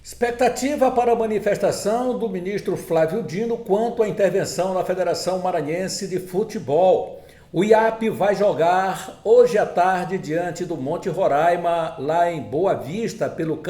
Expectativa para a manifestação do ministro Flávio Dino quanto à intervenção na Federação Maranhense de Futebol. O IAP vai jogar hoje à tarde diante do Monte Roraima, lá em Boa Vista, pelo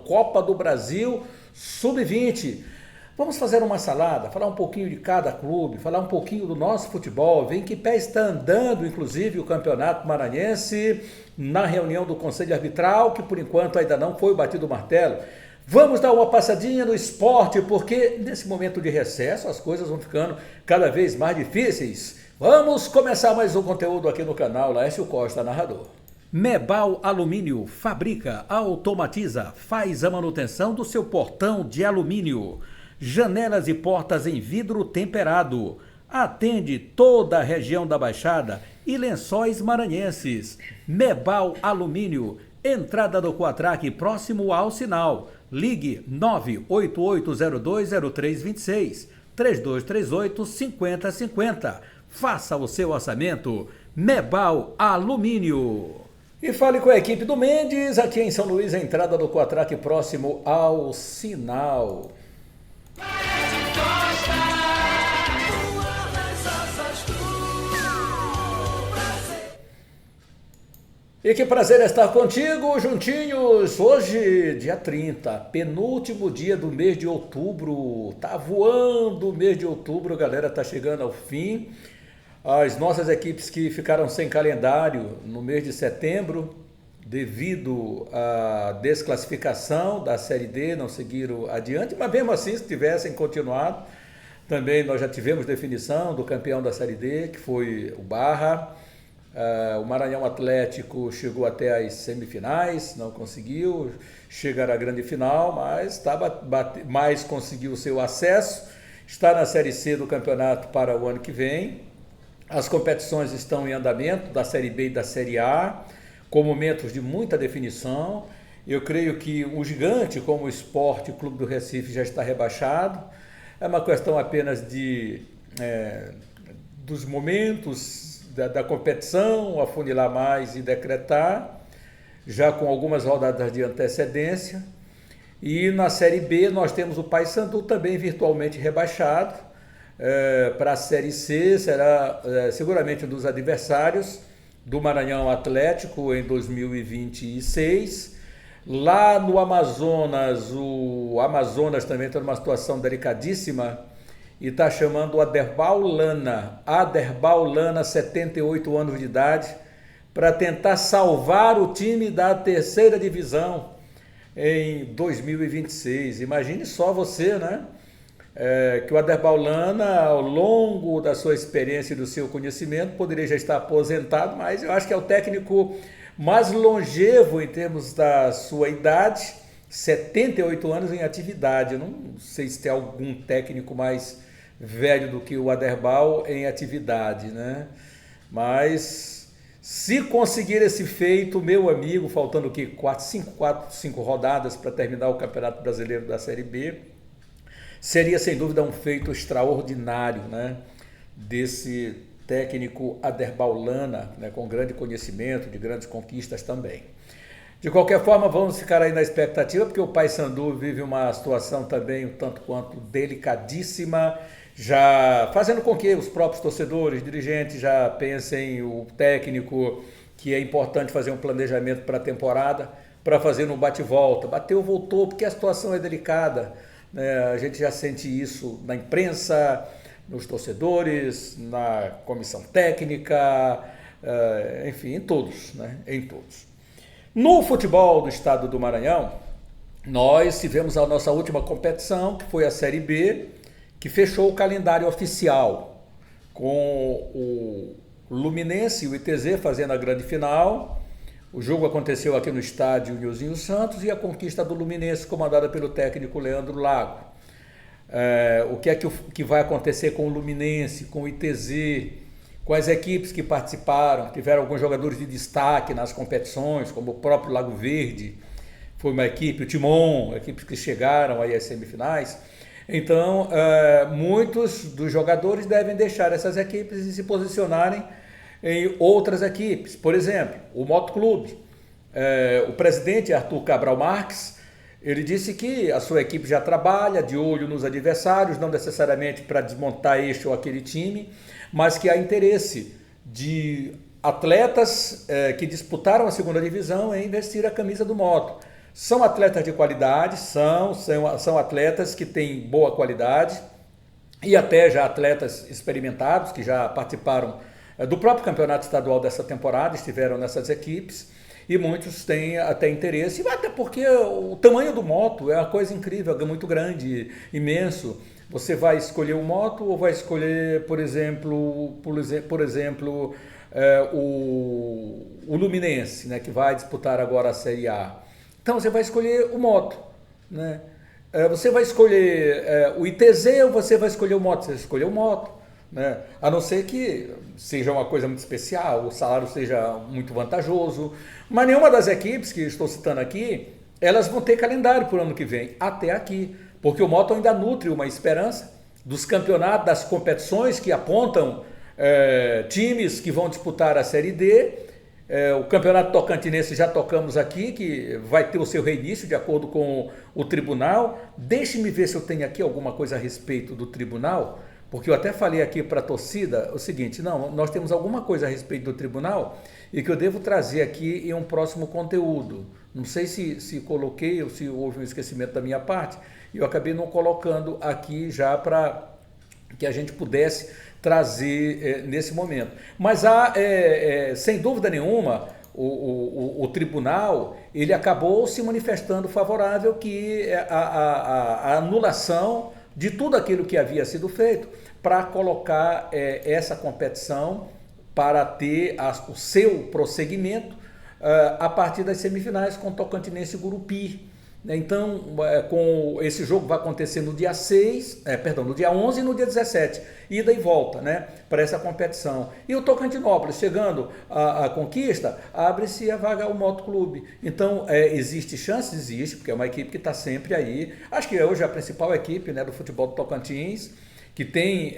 Copa do Brasil Sub-20. Vamos fazer uma salada, falar um pouquinho de cada clube, falar um pouquinho do nosso futebol, ver em que pé está andando, inclusive, o Campeonato Maranhense, na reunião do Conselho Arbitral, que por enquanto ainda não foi batido o martelo. Vamos dar uma passadinha no esporte, porque nesse momento de recesso as coisas vão ficando cada vez mais difíceis. Vamos começar mais um conteúdo aqui no canal Laércio Costa, narrador. Mebal Alumínio fabrica, automatiza, faz a manutenção do seu portão de alumínio. Janelas e portas em vidro temperado. Atende toda a região da Baixada e Lençóis Maranhenses. Mebal Alumínio, entrada do Quatraque próximo ao sinal. Ligue 988020326, 3238-5050. Faça o seu orçamento. Mebal Alumínio. E fale com a equipe do Mendes, aqui em São Luís, a entrada do Quatraque próximo ao sinal. E que prazer estar contigo, juntinhos. Hoje, dia 30, penúltimo dia do mês de outubro. Tá voando o mês de outubro, galera, tá chegando ao fim. As nossas equipes que ficaram sem calendário no mês de setembro, devido à desclassificação da Série D, não seguiram adiante, mas mesmo assim, se tivessem continuado, também nós já tivemos definição do campeão da Série D, que foi o Barra. O Maranhão Atlético chegou até as semifinais, não conseguiu chegar à grande final, mas conseguiu o seu acesso, está na Série C do campeonato para o ano que vem. As competições estão em andamento, da Série B e da Série A, com momentos de muita definição. Eu creio que um gigante como o Sport Clube do Recife já está rebaixado. É uma questão apenas dos momentos da competição, afunilar mais e decretar, já com algumas rodadas de antecedência. E na Série B nós temos o Paysandu também virtualmente rebaixado. Para a Série C será seguramente um dos adversários do Maranhão Atlético em 2026. Lá no Amazonas, o Amazonas também está numa situação delicadíssima e está chamando o Aderbal Lana, 78 anos de idade, para tentar salvar o time da terceira divisão em 2026. Imagine só você, né? Que o Aderbal Lana, ao longo da sua experiência e do seu conhecimento, poderia já estar aposentado, mas eu acho que é o técnico mais longevo em termos da sua idade, 78 anos em atividade. Eu não sei se tem algum técnico mais velho do que o Aderbal em atividade, né? Mas se conseguir esse feito, meu amigo, faltando o quê? 5 rodadas para terminar o Campeonato Brasileiro da Série B, seria sem dúvida um feito extraordinário, né? Desse técnico Aderbal Lana, né? Com grande conhecimento, de grandes conquistas também. De qualquer forma, vamos ficar aí na expectativa, porque o Paysandu vive uma situação também um tanto quanto delicadíssima, já fazendo com que os próprios torcedores, dirigentes já pensem o técnico, que é importante fazer um planejamento para a temporada, para fazer no bate-volta. Bateu, voltou, porque a situação é delicada, né? A gente já sente isso na imprensa, nos torcedores, na comissão técnica, enfim, em todos, né? Em todos. No futebol do estado do Maranhão, nós tivemos a nossa última competição, que foi a Série B, que fechou o calendário oficial, com o Luminense e o ITZ fazendo a grande final. O jogo aconteceu aqui no estádio Nilzinho Santos e a conquista do Luminense, comandada pelo técnico Leandro Lago. O que é que vai acontecer com o Luminense, com o ITZ, com as equipes que participaram? Tiveram alguns jogadores de destaque nas competições, como o próprio Lago Verde, foi uma equipe, o Timon, equipes que chegaram aí às semifinais. Então, muitos dos jogadores devem deixar essas equipes e se posicionarem em outras equipes. Por exemplo, o Motoclube, o presidente Arthur Cabral Marques Ele disse que a sua equipe já trabalha de olho nos adversários, não necessariamente para desmontar este ou aquele time, mas que há interesse de atletas que disputaram a segunda divisão em vestir a camisa do Moto. São atletas de qualidade, são atletas que têm boa qualidade e até já atletas experimentados que já participaram do próprio campeonato estadual dessa temporada, estiveram nessas equipes. E muitos têm até interesse, até porque o tamanho do Moto é uma coisa incrível, é muito grande, imenso. Você vai escolher o Moto ou vai escolher, por exemplo, o Luminense, né, que vai disputar agora a Série A. Então você vai escolher o Moto, né? Você vai escolher o ITZ ou você vai escolher o Moto? Você vai escolher o Moto, né? A não ser que seja uma coisa muito especial, o salário seja muito vantajoso. Mas nenhuma das equipes que estou citando aqui, elas vão ter calendário para o ano que vem, até aqui. Porque o Moto ainda nutre uma esperança dos campeonatos, das competições que apontam times que vão disputar a Série D. O Campeonato Tocantinense já tocamos aqui, que vai ter o seu reinício de acordo com o tribunal. Deixe-me ver se eu tenho aqui alguma coisa a respeito do tribunal, porque eu até falei aqui para a torcida o seguinte, não, nós temos alguma coisa a respeito do tribunal e que eu devo trazer aqui em um próximo conteúdo. Não sei se coloquei ou se houve um esquecimento da minha parte, e eu acabei não colocando aqui já para que a gente pudesse trazer nesse momento. Mas há, sem dúvida nenhuma, o tribunal ele acabou se manifestando favorável que a anulação de tudo aquilo que havia sido feito para colocar essa competição para ter o seu prosseguimento a partir das semifinais com Tocantinense e Gurupi. Então, esse jogo vai acontecer no dia 11 e no dia 17, ida e volta, né, para essa competição. E o Tocantinópolis, chegando à conquista, abre-se a vaga ao Moto Clube. Então, existe chance? Existe, porque é uma equipe que está sempre aí. Acho que hoje é a principal equipe, né, do futebol do Tocantins, que tem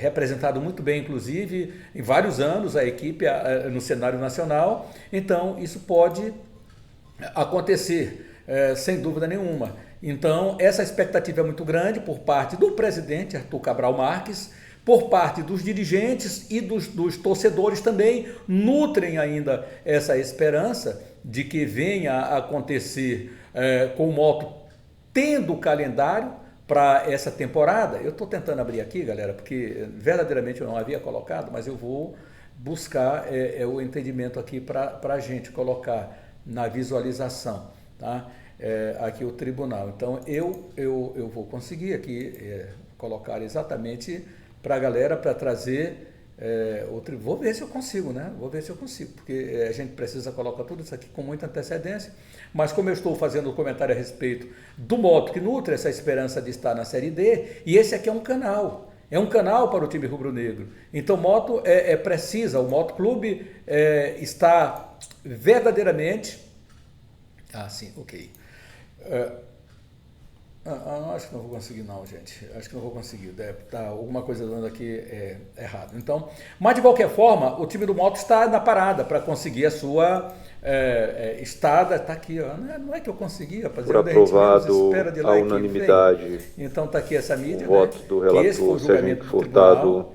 representado muito bem, inclusive, em vários anos, a equipe no cenário nacional. Então, isso pode acontecer. Sem dúvida nenhuma. Então, essa expectativa é muito grande por parte do presidente Arthur Cabral Marques, por parte dos dirigentes e dos torcedores também nutrem ainda essa esperança de que venha a acontecer com o Moto tendo o calendário para essa temporada. Eu estou tentando abrir aqui, galera, porque verdadeiramente eu não havia colocado, mas eu vou buscar o entendimento aqui para a gente colocar na visualização, tá? Aqui o tribunal. Então eu vou conseguir aqui colocar exatamente para a galera, para trazer vou ver se eu consigo, né? Vou ver se eu consigo, porque a gente precisa colocar tudo isso aqui com muita antecedência, mas como eu estou fazendo um comentário a respeito do Moto que nutre essa esperança de estar na Série D, e esse aqui é um canal para o time rubro-negro. Então o Moto precisa, o Moto Clube está verdadeiramente... sim, ok. Acho que não vou conseguir não, gente. Acho que não vou conseguir. Deve estar alguma coisa dando aqui errado. Então, mas de qualquer forma, o time do Moto está na parada para conseguir a sua estada. Está aqui, ó. Não é que eu consegui, rapaziada. Por aprovado a unanimidade. Então está aqui essa mídia. O voto do relator Sérgio Henrique Furtado.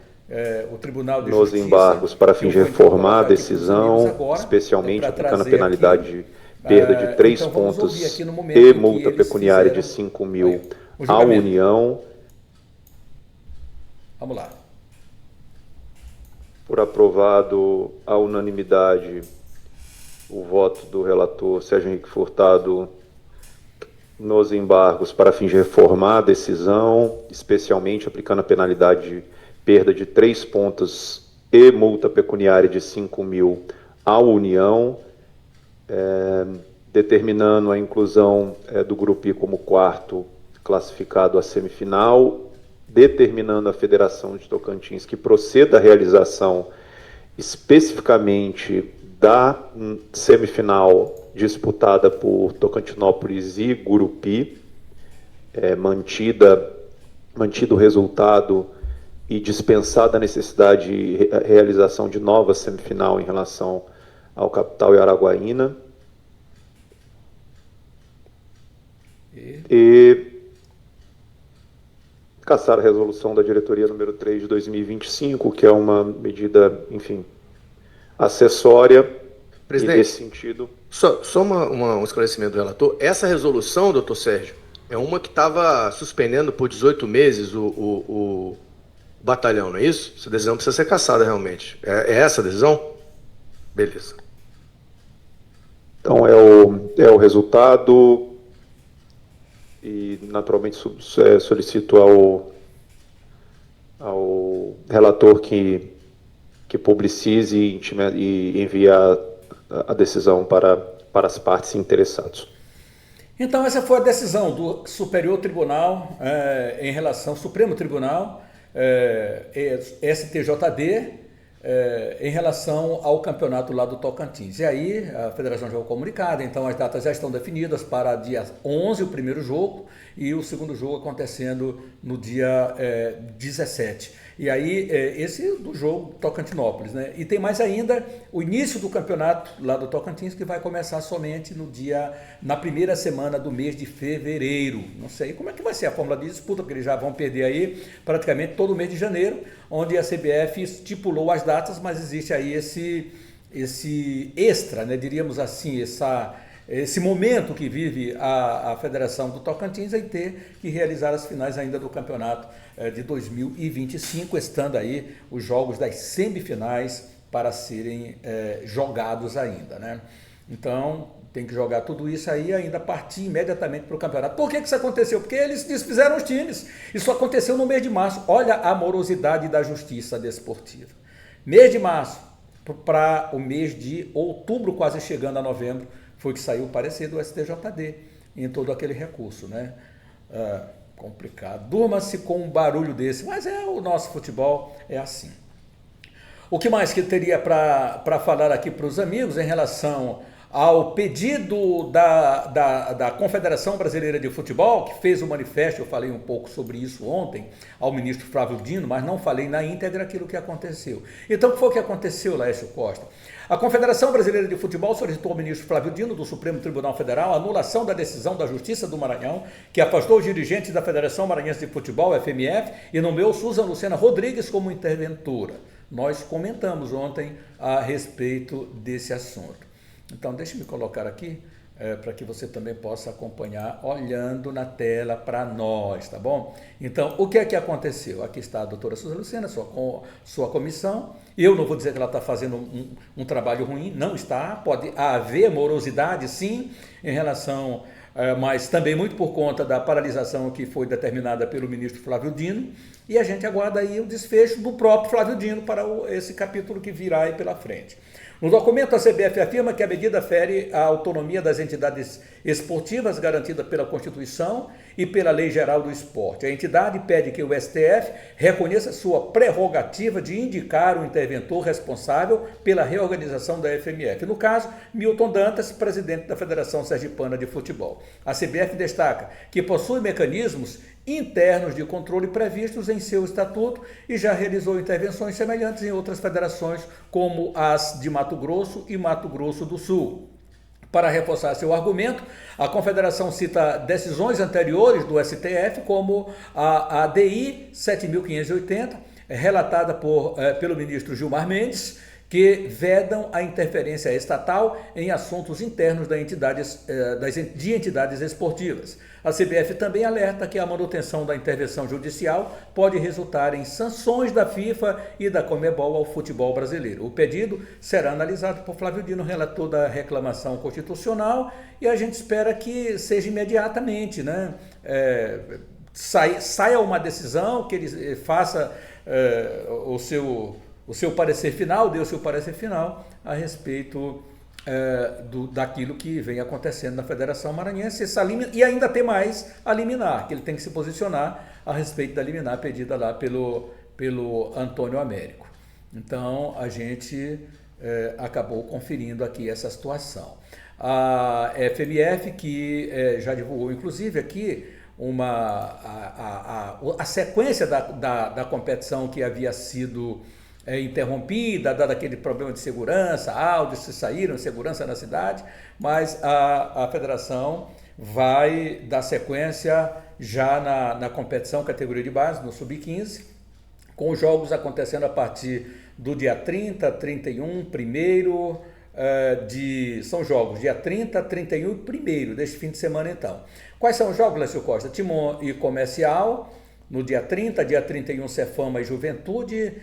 O Tribunal de nos Justiça, embargos para fins de reformar a decisão, agora, especialmente aplicando a penalidade de perda de 3 pontos e multa pecuniária de 5 mil à União. Vamos lá. Por aprovado a unanimidade, o voto do relator Sérgio Henrique Furtado nos embargos para fins de reformar a decisão, especialmente aplicando a penalidade de perda de 3 pontos e multa pecuniária de 5 mil à União, determinando a inclusão do Grupo I como quarto classificado à semifinal, determinando a Federação de Tocantins que proceda à realização especificamente da semifinal disputada por Tocantinópolis e Gurupi, mantido o resultado e dispensada a necessidade de realização de nova semifinal em relação ao Capital e Araguaína. e cassar a resolução da diretoria número 3 de 2025, que é uma medida, enfim, acessória. Presidente, e nesse sentido... Só um esclarecimento do relator. Essa resolução, doutor Sérgio, é uma que estava suspendendo por 18 meses o batalhão, não é isso? Essa decisão precisa ser cassada realmente. É essa a decisão? Beleza. Então é o resultado e naturalmente solicito ao relator que publicize e envie a decisão para as partes interessadas. Então essa foi a decisão do Superior Tribunal em relação, Supremo Tribunal, STJD, em relação ao campeonato lá do Tocantins. E aí a federação já foi comunicada, então as datas já estão definidas para dia 11, o primeiro jogo, e o segundo jogo acontecendo no dia 17. E aí esse do jogo Tocantinópolis, né? E tem mais ainda o início do campeonato lá do Tocantins, que vai começar somente na primeira semana do mês de fevereiro. Não sei como é que vai ser a fórmula de disputa, porque eles já vão perder aí praticamente todo o mês de janeiro, onde a CBF estipulou as datas, mas existe aí esse extra, né, diríamos assim, esse momento que vive a Federação do Tocantins em ter que realizar as finais ainda do campeonato de 2025, estando aí os jogos das semifinais para serem jogados ainda, né? Então tem que jogar tudo isso aí e ainda partir imediatamente para o campeonato. Por que isso aconteceu? Porque eles desfizeram os times. Isso aconteceu no mês de março. Olha a morosidade da justiça desportiva. Mês de março para o mês de outubro, quase chegando a novembro, foi que saiu o parecer do STJD em todo aquele recurso, né? Complicado. Durma-se com um barulho desse, mas o nosso futebol é assim. O que mais que teria para falar aqui para os amigos em relação ao pedido da Confederação Brasileira de Futebol, que fez o manifesto, eu falei um pouco sobre isso ontem, ao ministro Flávio Dino, mas não falei na íntegra aquilo que aconteceu. Então, o que foi que aconteceu, Laércio Costa? A Confederação Brasileira de Futebol solicitou ao ministro Flávio Dino, do Supremo Tribunal Federal, a anulação da decisão da Justiça do Maranhão, que afastou os dirigentes da Federação Maranhense de Futebol, FMF, e nomeou Suzana Lucena Rodrigues como interventora. Nós comentamos ontem a respeito desse assunto. Então, deixe-me colocar aqui para que você também possa acompanhar olhando na tela para nós, tá bom? Então, o que é que aconteceu? Aqui está a doutora Suzana Lucena, sua comissão. Eu não vou dizer que ela está fazendo um trabalho ruim, não está. Pode haver morosidade, sim, em relação, mas também muito por conta da paralisação que foi determinada pelo ministro Flávio Dino. E a gente aguarda aí o desfecho do próprio Flávio Dino para esse capítulo que virá aí pela frente. No documento, a CBF afirma que a medida fere a autonomia das entidades esportivas garantida pela Constituição e pela Lei Geral do Esporte. A entidade pede que o STF reconheça sua prerrogativa de indicar o interventor responsável pela reorganização da FMF. No caso, Milton Dantas, presidente da Federação Sergipana de Futebol. A CBF destaca que possui mecanismos internos de controle previstos em seu estatuto e já realizou intervenções semelhantes em outras federações, como as de Mato Grosso e Mato Grosso do Sul. Para reforçar seu argumento, a Confederação cita decisões anteriores do STF, como a ADI 7.580, relatada pelo ministro Gilmar Mendes, que vedam a interferência estatal em assuntos internos de entidades esportivas. A CBF também alerta que a manutenção da intervenção judicial pode resultar em sanções da FIFA e da Conmebol ao futebol brasileiro. O pedido será analisado por Flávio Dino, relator da reclamação constitucional, e a gente espera que seja imediatamente, né? Saia uma decisão, que ele faça o seu parecer final, dê o seu parecer final a respeito daquilo que vem acontecendo na Federação Maranhense, e ainda tem mais a liminar, que ele tem que se posicionar a respeito da liminar pedida lá pelo Antônio Américo. Então, a gente acabou conferindo aqui essa situação. A FMF, que já divulgou, inclusive, aqui a sequência da competição que havia sido interrompida, dado aquele problema de segurança, áudios se saíram, segurança na cidade, mas a federação vai dar sequência já na competição categoria de base, no Sub-15, com os jogos acontecendo a partir do dia 30, 31, 1º, são jogos dia 30, 31 e 1º deste fim de semana então. Quais são os jogos, Lécio Costa? Timon e Comercial, no dia 30, dia 31 Cefama e Juventude,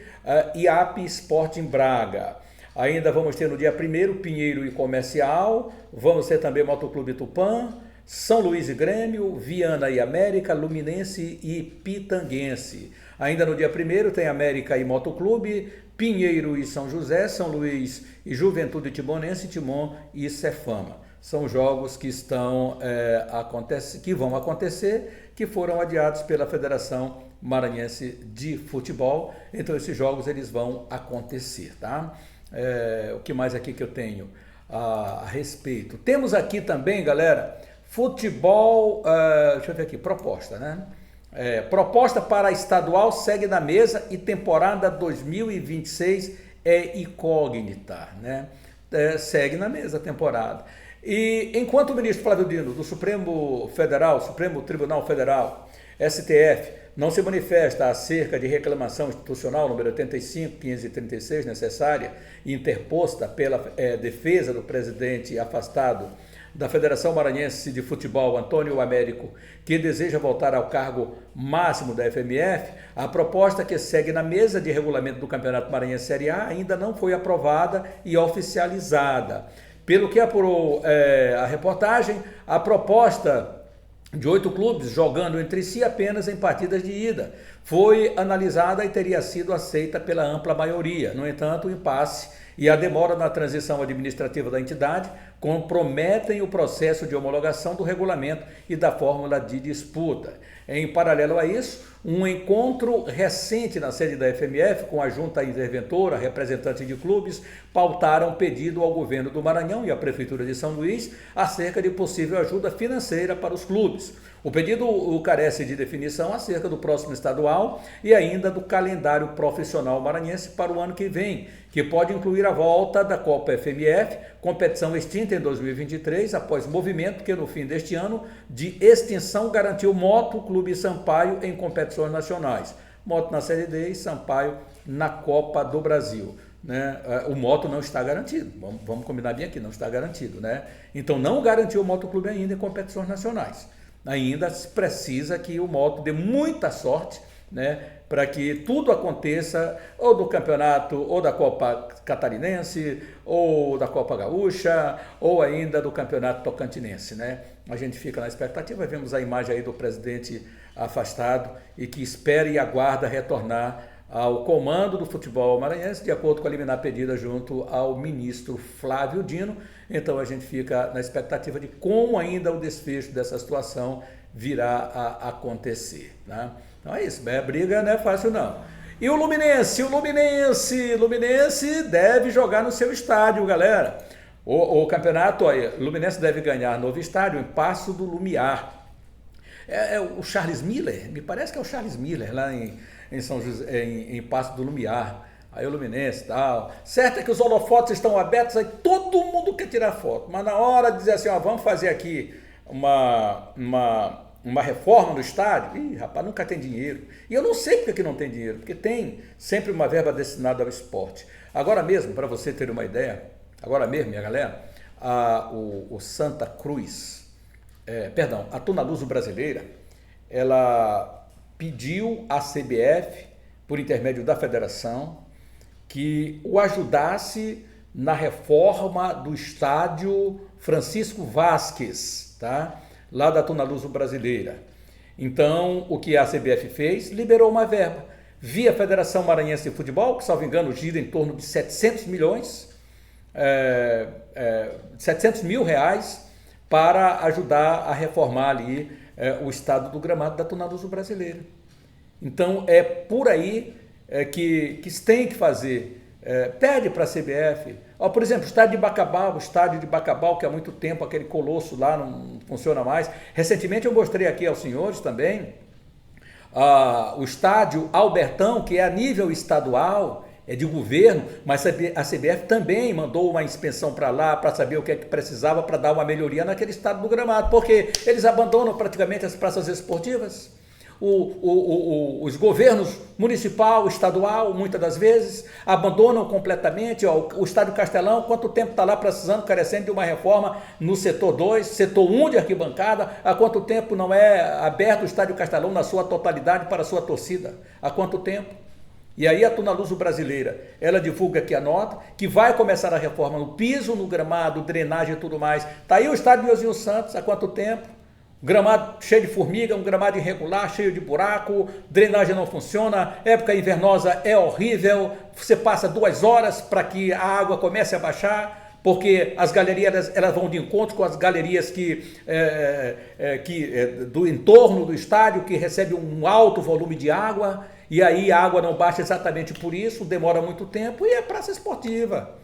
IAP Sporting Braga. Ainda vamos ter no dia 1º Pinheiro e Comercial, vamos ter também Motoclube Tupã, São Luís e Grêmio, Viana e América, Luminense e Pitanguense. Ainda no dia 1º tem América e Motoclube, Pinheiro e São José, São Luís e Juventude Timonense, Timon e Cefama. São jogos que vão acontecer, que foram adiados pela Federação Maranhense de Futebol. Então esses jogos eles vão acontecer, tá? O que mais aqui que eu tenho a respeito? Temos aqui também, galera, futebol, deixa eu ver aqui, proposta, né? Proposta para a estadual segue na mesa e temporada 2026 é incógnita, né? Segue na mesa a temporada. E enquanto o ministro Flávio Dino, do Supremo Tribunal Federal, STF, não se manifesta acerca de reclamação institucional número 85.536, necessária e interposta pela defesa do presidente afastado da Federação Maranhense de Futebol, Antônio Américo, que deseja voltar ao cargo máximo da FMF, a proposta que segue na mesa de regulamento do Campeonato Maranhense Série A ainda não foi aprovada e oficializada. Pelo que apurou a reportagem, a proposta de 8 clubes jogando entre si apenas em partidas de ida foi analisada e teria sido aceita pela ampla maioria. No entanto, o impasse e a demora na transição administrativa da entidade comprometem o processo de homologação do regulamento e da fórmula de disputa. Em paralelo a isso, um encontro recente na sede da FMF com a junta interventora, representantes de clubes, pautaram pedido ao governo do Maranhão e à Prefeitura de São Luís acerca de possível ajuda financeira para os clubes. O pedido carece de definição acerca do próximo estadual e ainda do calendário profissional maranhense para o ano que vem, que pode incluir a volta da Copa FMF, competição extinta em 2023, após movimento que no fim deste ano de extinção garantiu Moto, Clube Sampaio em competições nacionais. Moto na Série D e Sampaio na Copa do Brasil. Né? O Moto não está garantido, vamos combinar bem aqui, não está garantido. Né? Então não garantiu o Moto Clube ainda em competições nacionais. Ainda se precisa que o Moto dê muita sorte, né, para que tudo aconteça, ou do campeonato, ou da Copa Catarinense, ou da Copa Gaúcha, ou ainda do Campeonato Tocantinense. Né? A gente fica na expectativa, vemos a imagem aí do presidente afastado e que espera e aguarda retornar ao comando do futebol maranhense, de acordo com a liminar pedida junto ao ministro Flávio Dino. Então a gente fica na expectativa de como ainda o desfecho dessa situação virá a acontecer. Né? Então é isso, briga não é fácil não. E o Luminense deve jogar no seu estádio, galera. O campeonato, olha, o Luminense deve ganhar novo estádio em Paço do Lumiar. O Charles Miller, me parece que é o Charles Miller, lá em São José, em Paço do Lumiar, aí o Luminense e tal. Certo é que os holofotes estão abertos, aí todo mundo quer tirar foto, mas na hora de dizer assim, vamos fazer aqui uma reforma no estádio, rapaz, nunca tem dinheiro. E eu não sei porque que não tem dinheiro, porque tem sempre uma verba destinada ao esporte. Agora mesmo, para você ter uma ideia, agora mesmo, minha galera, o Santa Cruz, a Tunaluso Brasileira, ela pediu à CBF, por intermédio da federação, que o ajudasse na reforma do estádio Francisco Vasquez, tá? Lá da Tunaluso Brasileira. Então, o que a CBF fez? Liberou uma verba via Federação Maranhense de Futebol, que, salvo engano, gira em torno de 700 milhões, 700 mil reais, para ajudar a reformar ali o estado do gramado da Tunaluso Brasileira. Então é por aí que se tem que fazer. Pede para a CBF, por exemplo, o estádio de Bacabal, que há muito tempo aquele colosso lá não funciona mais. Recentemente eu mostrei aqui aos senhores também o estádio Albertão, que é a nível estadual, é de governo, mas a CBF também mandou uma inspeção para lá para saber o que é que precisava para dar uma melhoria naquele estado do gramado, porque eles abandonam praticamente as praças esportivas. Os governos municipal, estadual, muitas das vezes, abandonam completamente. O Estádio Castelão, quanto tempo está lá precisando, carecendo de uma reforma no setor 2, setor 1 de arquibancada, há quanto tempo não é aberto o Estádio Castelão na sua totalidade para a sua torcida? Há quanto tempo? E aí a Tunaluso Brasileira, ela divulga aqui a nota, que vai começar a reforma no piso, no gramado, drenagem e tudo mais. Está aí o Estádio Nilzinho Santos, há quanto tempo? Gramado cheio de formiga, um gramado irregular, cheio de buraco, drenagem não funciona, época invernosa é horrível, você passa 2 horas para que a água comece a baixar, porque as galerias elas vão de encontro com as galerias do entorno do estádio, que recebe um alto volume de água, e aí a água não baixa exatamente por isso, demora muito tempo, e é praça esportiva.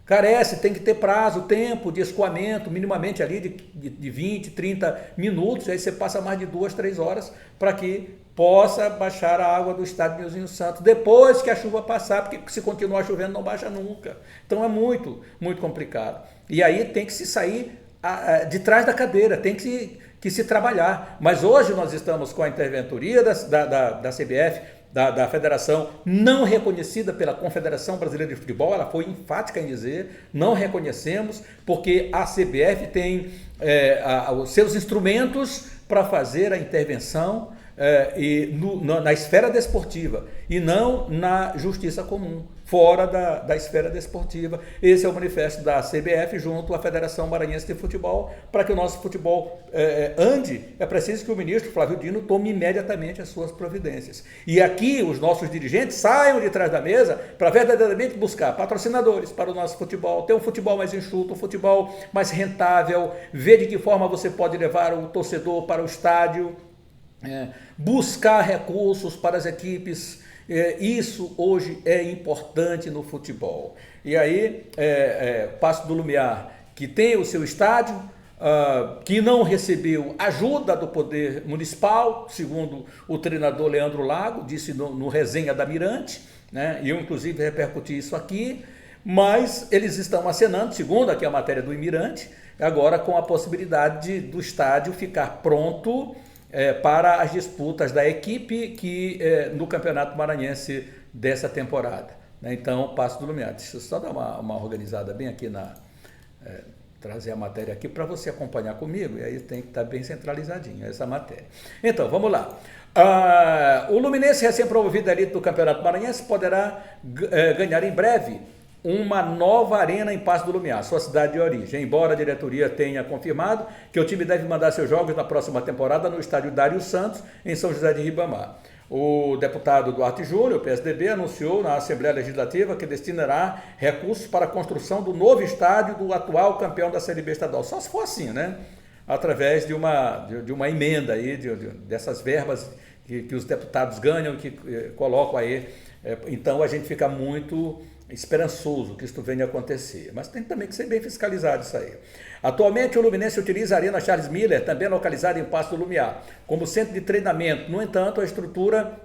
Carece, tem que ter prazo, tempo de escoamento, minimamente ali de 20, 30 minutos, aí você passa mais de 2, 3 horas para que possa baixar a água do estádio Nilzinho Santos, depois que a chuva passar, porque se continuar chovendo não baixa nunca. Então é muito, muito complicado. E aí tem que se sair de trás da cadeira, tem que se trabalhar. Mas hoje nós estamos com a interventoria da CBF, da federação, não reconhecida pela Confederação Brasileira de Futebol, ela foi enfática em dizer, não reconhecemos, porque a CBF tem os seus instrumentos para fazer a intervenção na esfera desportiva e não na justiça comum, fora da esfera desportiva. Esse é o manifesto da CBF junto à Federação Maranhense de Futebol. Para que o nosso futebol ande, é preciso que o ministro Flávio Dino tome imediatamente as suas providências. E aqui os nossos dirigentes saiam de trás da mesa para verdadeiramente buscar patrocinadores para o nosso futebol, ter um futebol mais enxuto, um futebol mais rentável, ver de que forma você pode levar o torcedor para o estádio, buscar recursos para as equipes. Isso hoje é importante no futebol. E aí, Paço do Lumiar, que tem o seu estádio, que não recebeu ajuda do poder municipal, segundo o treinador Leandro Lago, disse no Resenha da Mirante, né? E eu inclusive repercuti isso aqui, mas eles estão acenando, segundo aqui a matéria do Mirante, agora com a possibilidade do estádio ficar pronto para as disputas da equipe no Campeonato Maranhense dessa temporada. Então, Paço do Lumiar. Deixa eu só dar uma organizada bem aqui, trazer a matéria aqui para você acompanhar comigo, e aí tem que estar bem centralizadinho essa matéria. Então, vamos lá. O Luminense, recém-promovido ali do Campeonato Maranhense, poderá ganhar em breve uma nova arena em Paço do Lumiar, sua cidade de origem, embora a diretoria tenha confirmado que o time deve mandar seus jogos na próxima temporada no estádio Dário Santos, em São José de Ribamar. O deputado Duarte Júnior, PSDB, anunciou na Assembleia Legislativa que destinará recursos para a construção do novo estádio do atual campeão da Série B estadual. Só se for assim, né? Através de uma emenda aí, dessas verbas que os deputados ganham, que colocam aí. Então a gente fica muito esperançoso que isto venha a acontecer, mas tem também que ser bem fiscalizado isso aí. Atualmente o Luminense utiliza a Arena Charles Miller, também localizada em Paço do Lumiar, como centro de treinamento. No entanto, a estrutura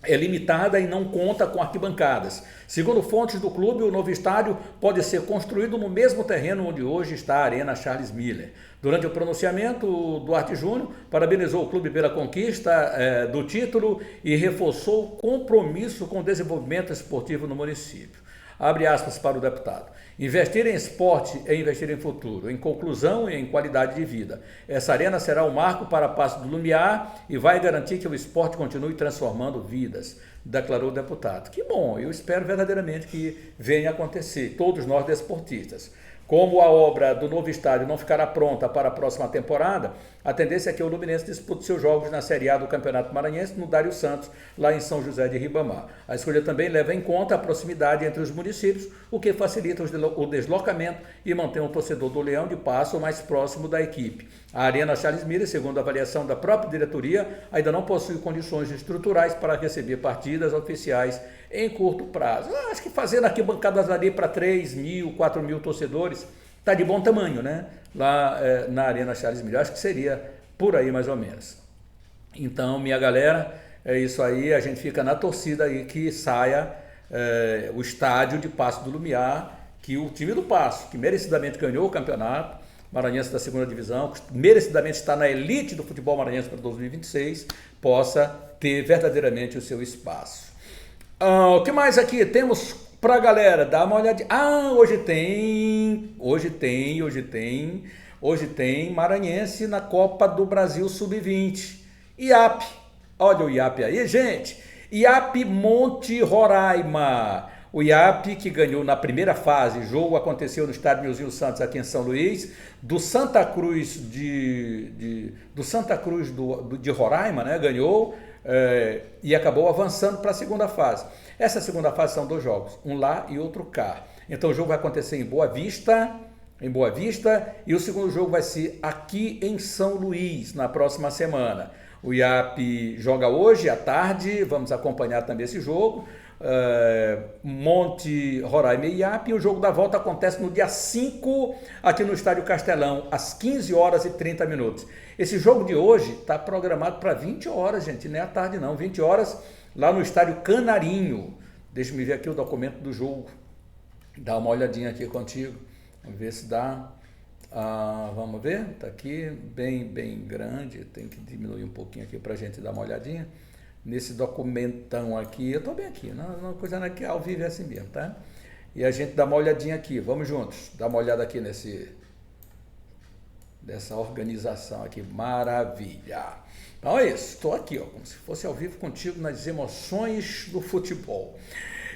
é limitada e não conta com arquibancadas. Segundo fontes do clube, o novo estádio pode ser construído no mesmo terreno onde hoje está a Arena Charles Miller. Durante o pronunciamento, o Duarte Júnior parabenizou o clube pela conquista do título e reforçou o compromisso com o desenvolvimento esportivo no município. Abre aspas para o deputado. Investir em esporte é investir em futuro, em conclusão e em qualidade de vida. Essa arena será um marco para Paço do Lumiar e vai garantir que o esporte continue transformando vidas, declarou o deputado. Que bom, eu espero verdadeiramente que venha a acontecer, todos nós desportistas. Como a obra do novo estádio não ficará pronta para a próxima temporada, a tendência é que o Luminense dispute seus jogos na Série A do Campeonato Maranhense no Dário Santos, lá em São José de Ribamar. A escolha também leva em conta a proximidade entre os municípios, o que facilita o deslocamento e mantém o torcedor do Leão de Paço mais próximo da equipe. A Arena Charles Miller, segundo a avaliação da própria diretoria, ainda não possui condições estruturais para receber partidas oficiais em curto prazo. Acho que fazendo arquibancadas ali para 3 mil, 4 mil torcedores, está de bom tamanho, né? Lá na Arena Charles Miller. Acho que seria por aí mais ou menos. Então, minha galera, é isso aí. A gente fica na torcida aí que saia o estádio de Paço do Lumiar, que o time do Paço, que merecidamente ganhou o campeonato maranhense da segunda divisão, que merecidamente está na elite do futebol maranhense para 2026, possa ter verdadeiramente o seu espaço. O que mais aqui? Temos para a galera dar uma olhadinha. Hoje tem Maranhense na Copa do Brasil Sub-20. IAP. Olha o IAP aí, gente. IAP Monte Roraima. O IAP que ganhou na primeira fase, o jogo aconteceu no estádio Nilzinho Santos aqui em São Luís, do Santa Cruz de Roraima, né? Ganhou e acabou avançando para a segunda fase. Essa segunda fase são 2 jogos, um lá e outro cá. Então o jogo vai acontecer em Boa Vista, e o segundo jogo vai ser aqui em São Luís, na próxima semana. O IAP joga hoje à tarde, vamos acompanhar também esse jogo. Monte Roraima e IAP, e o jogo da volta acontece no dia 5 aqui no Estádio Castelão, às 15 horas e 30 minutos. Esse jogo de hoje está programado para 20 horas, gente, não é à tarde não, 20 horas lá no Estádio Canarinho. Deixa eu ver aqui o documento do jogo, dá uma olhadinha aqui contigo, vamos ver se dá. Vamos ver, está aqui bem grande, tem que diminuir um pouquinho aqui para a gente dar uma olhadinha nesse documentão aqui. Eu estou bem aqui, não coisa aqui ao vivo é assim mesmo, tá? E a gente dá uma olhadinha aqui, vamos juntos, dar uma olhada aqui dessa organização aqui, maravilha. Então é isso, estou aqui, ó, como se fosse ao vivo contigo nas emoções do futebol.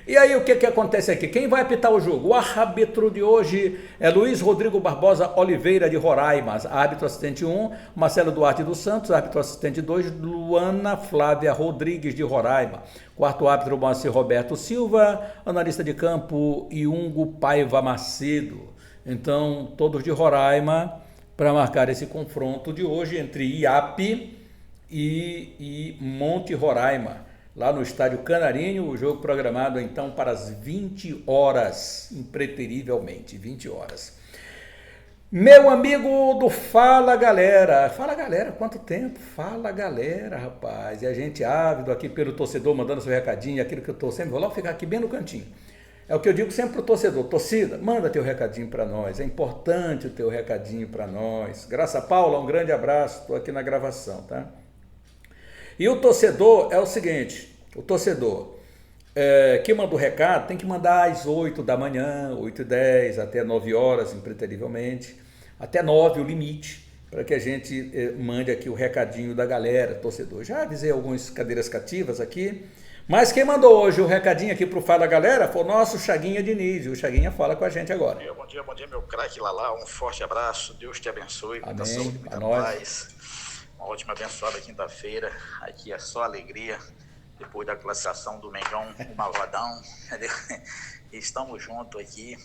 E aí o que acontece aqui? Quem vai apitar o jogo? O árbitro de hoje é Luiz Rodrigo Barbosa Oliveira de Roraima, árbitro assistente 1, Marcelo Duarte dos Santos, árbitro assistente 2, Luana Flávia Rodrigues de Roraima, quarto árbitro Moacir Roberto Silva, analista de campo Iungo Paiva Macedo. Então todos de Roraima para marcar esse confronto de hoje entre IAP e Monte Roraima. Lá no Estádio Canarinho, o jogo programado então para as 20 horas, impreterivelmente, 20 horas. Meu amigo do Fala Galera, quanto tempo? Fala Galera, rapaz, e a gente ávido aqui pelo torcedor, mandando seu recadinho, aquilo que eu estou sempre, vou lá ficar aqui bem no cantinho. É o que eu digo sempre pro torcedor, torcida, manda teu recadinho para nós, é importante o teu recadinho para nós. Graça Paula, um grande abraço, estou aqui na gravação, tá? E o torcedor é o seguinte, o torcedor que manda o recado tem que mandar às 8 da manhã, 8h10, até 9 horas, impreterivelmente, até 9 o limite, para que a gente mande aqui o recadinho da galera, torcedor. Já avisei algumas cadeiras cativas aqui, mas quem mandou hoje o recadinho aqui para o Fala Galera foi o nosso Chaguinha Diniz, e o Chaguinha fala com a gente agora. Bom dia, meu craque Lala, um forte abraço, Deus te abençoe, muita Amém. saúde, muita paz. Uma ótima abençoada quinta-feira, aqui é só alegria, depois da classificação do Mengão, o Malvadão, entendeu? Estamos juntos aqui,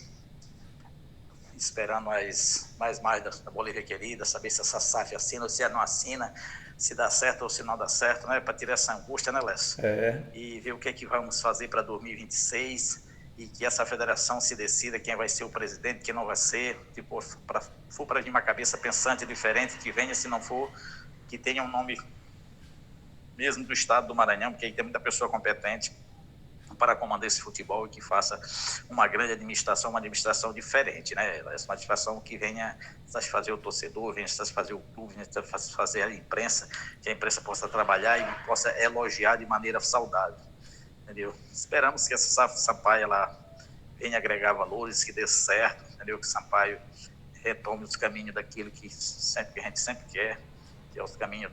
esperando mais da Bolívia querida, saber se essa SAF assina ou se não assina, se dá certo ou se não dá certo, né? Para tirar essa angústia, né, Lécio? E ver o que é que vamos fazer para 2026 e que essa federação se decida quem vai ser o presidente, quem não vai ser, tipo, for para vir uma cabeça pensante diferente, que venha, se não for, que tenha um nome mesmo do estado do Maranhão, porque aí tem muita pessoa competente para comandar esse futebol e que faça uma grande administração, uma administração diferente, né? Uma administração que venha satisfazer o torcedor, venha satisfazer o clube, venha satisfazer a imprensa, que a imprensa possa trabalhar e possa elogiar de maneira saudável, entendeu? Esperamos que essa Sampaio ela venha agregar valores, que dê certo, entendeu? Que Sampaio retome os caminhos daquilo que a gente sempre quer, que é os caminhos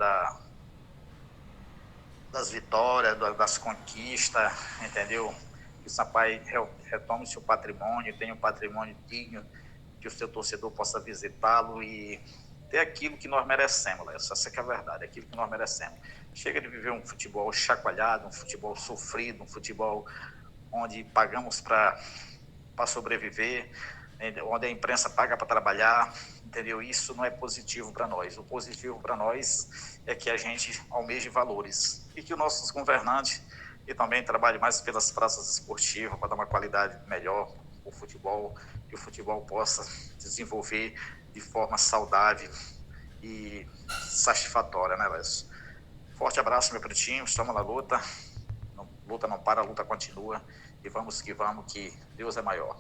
das vitórias, das conquistas, entendeu? Que o Sampaio retome o seu patrimônio, tenha um patrimônio digno, que o seu torcedor possa visitá-lo e ter aquilo que nós merecemos, essa é a verdade, aquilo que nós merecemos. Chega de viver um futebol chacoalhado, um futebol sofrido, um futebol onde pagamos para sobreviver, onde a imprensa paga para trabalhar, entendeu? Isso não é positivo para nós. O positivo para nós é que a gente almeje valores e que os nossos governantes e também trabalhem mais pelas praças esportivas para dar uma qualidade melhor ao futebol, que o futebol possa desenvolver de forma saudável e satisfatória, né, Lécio? Forte abraço, meu pretinho, estamos na luta. Luta não para, a luta continua vamos que vamos, que Deus é maior.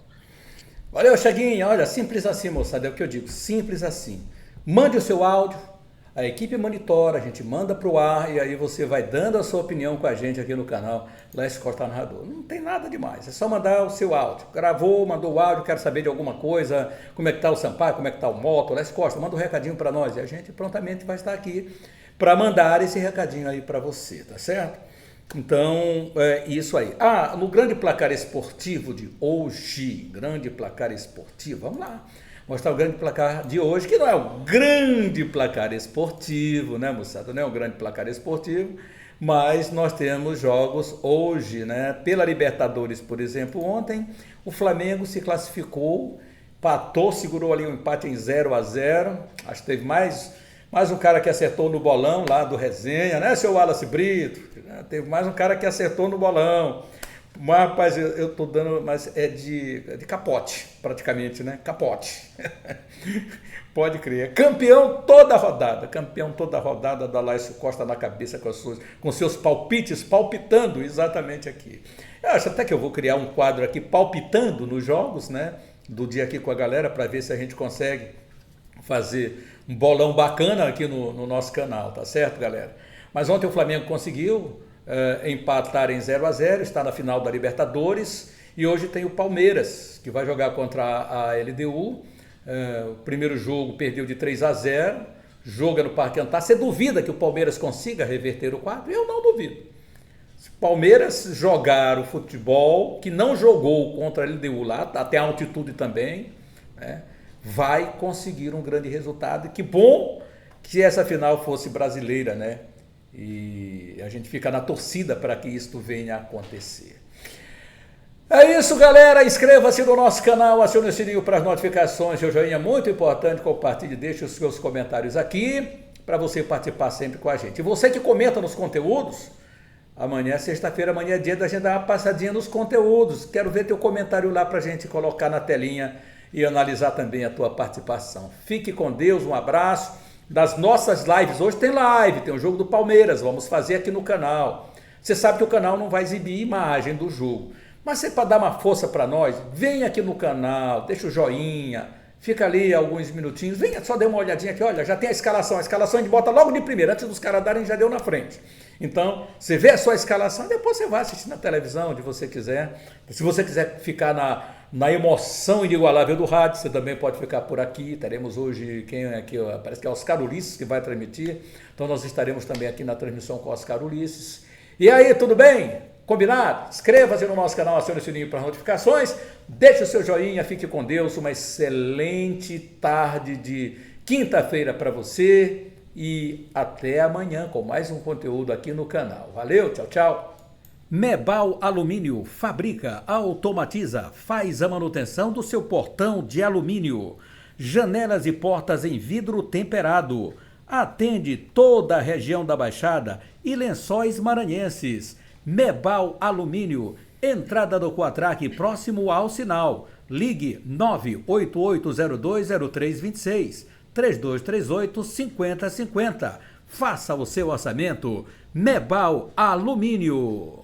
Valeu, Chaguinha. Olha, simples assim, moçada, é o que eu digo, simples assim. Mande o seu áudio, a equipe monitora, a gente manda para o ar e aí você vai dando a sua opinião com a gente aqui no canal Lécio Costa Narrador. Não tem nada demais, é só mandar o seu áudio. Gravou, mandou o áudio, quero saber de alguma coisa, como é que tá o Sampaio, como é que tá o Moto, Lécio Costa, manda um recadinho para nós e a gente prontamente vai estar aqui para mandar esse recadinho aí para você, tá certo? Então, é isso aí. No grande placar esportivo de hoje, grande placar esportivo, vamos lá, mostrar o grande placar de hoje, que não é o grande placar esportivo, né, moçada? Não é o grande placar esportivo, mas nós temos jogos hoje, né? Pela Libertadores, por exemplo, ontem o Flamengo se classificou, empatou, segurou ali um empate em 0-0, acho que teve mais um cara que acertou no bolão lá do Resenha, né, seu Wallace Brito? Teve mais um cara que acertou no bolão. Mas, rapaz, eu tô dando, mas é de capote, praticamente, né? Capote. Pode crer. Campeão toda a rodada da Lécio Costa na cabeça com seus palpites, palpitando exatamente aqui. Eu acho até que eu vou criar um quadro aqui, palpitando nos jogos, né? Do dia aqui com a galera, para ver se a gente consegue fazer um bolão bacana aqui no nosso canal, tá certo, galera? Mas ontem o Flamengo conseguiu empatar em 0-0, está na final da Libertadores, e hoje tem o Palmeiras, que vai jogar contra a LDU. O primeiro jogo perdeu de 3-0, joga no Parque Antártico. Você duvida que o Palmeiras consiga reverter o quadro? Eu não duvido. Se o Palmeiras jogar o futebol que não jogou contra a LDU lá, até a altitude também, né, vai conseguir um grande resultado. E que bom que essa final fosse brasileira, né? E a gente fica na torcida para que isto venha a acontecer. É isso, galera. Inscreva-se no nosso canal, acione o sininho para as notificações. Seu joinha é muito importante. Compartilhe, deixe os seus comentários aqui para você participar sempre com a gente. E você que comenta nos conteúdos, amanhã, sexta-feira, amanhã é dia da gente dar uma passadinha nos conteúdos. Quero ver teu comentário lá para a gente colocar na telinha e analisar também a tua participação. Fique com Deus, um abraço. Das nossas lives, hoje tem live, tem o jogo do Palmeiras, vamos fazer aqui no canal. Você sabe que o canal não vai exibir imagem do jogo, mas se para dar uma força para nós, vem aqui no canal, deixa o joinha, fica ali alguns minutinhos, venha só dar uma olhadinha aqui, olha, já tem a escalação a gente bota logo de primeira, antes dos caras darem, já deu na frente. Então, você vê a sua escalação, depois você vai assistir na televisão, onde você quiser. Se você quiser ficar na emoção inigualável do rádio, você também pode ficar por aqui. Teremos hoje, quem é aqui? Parece que é Oscar Ulisses que vai transmitir. Então, nós estaremos também aqui na transmissão com Oscar Ulisses. E aí, tudo bem? Combinado? Inscreva-se no nosso canal, acione o sininho para notificações. Deixe o seu joinha, fique com Deus. Uma excelente tarde de quinta-feira para você. E até amanhã com mais um conteúdo aqui no canal. Valeu, tchau, tchau. Mebal Alumínio fabrica, automatiza, faz a manutenção do seu portão de alumínio. Janelas e portas em vidro temperado. Atende toda a região da Baixada e Lençóis Maranhenses. Mebal Alumínio, entrada do Quatraque próximo ao sinal. Ligue 988020326. 3238-5050. Faça o seu orçamento. Mebal Alumínio.